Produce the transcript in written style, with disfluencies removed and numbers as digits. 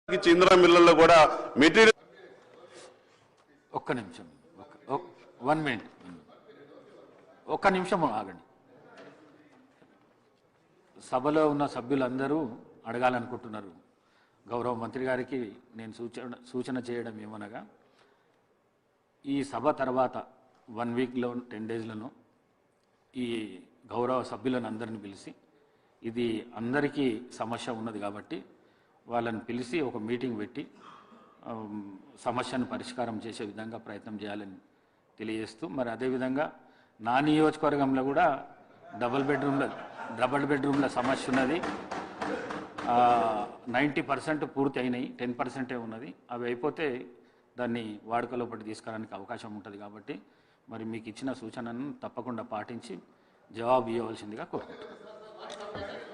చంద్ర మిల్లల్లో కూడా మెటీరియల్ ఒక్క నిమిషం 1 మినిట్ ఒక్క నిమిషం ఆగండి. సభలో ఉన్న సభ్యులందరూ అడగాలనుకుంటున్నారు. గౌరవ మంత్రి గారికి నేను సూచన చేయడం ఏమనగా, ఈ సభ తర్వాత 1 వీక్లో 10 డేస్లను ఈ గౌరవ సభ్యులను అందరిని పిలిచి, ఇది అందరికీ సమస్య ఉన్నది కాబట్టి వాళ్ళని పిలిచి ఒక మీటింగ్ పెట్టి సమస్యను పరిష్కారం చేసే విధంగా ప్రయత్నం చేయాలని తెలియజేస్తూ, మరి అదేవిధంగా నా నియోజకవర్గంలో కూడా డబుల్ బెడ్రూమ్ల సమస్య ఉన్నది. 90% పూర్తి అయినాయి, 10% ఉన్నది. అవి అయిపోతే దాన్ని వాడుకలోపటి తీసుకురావడానికి అవకాశం ఉంటుంది. కాబట్టి మరి మీకు ఇచ్చిన సూచనను తప్పకుండా పాటించి జవాబు ఇవ్వవలసిందిగా కోరుకుంటున్నాను.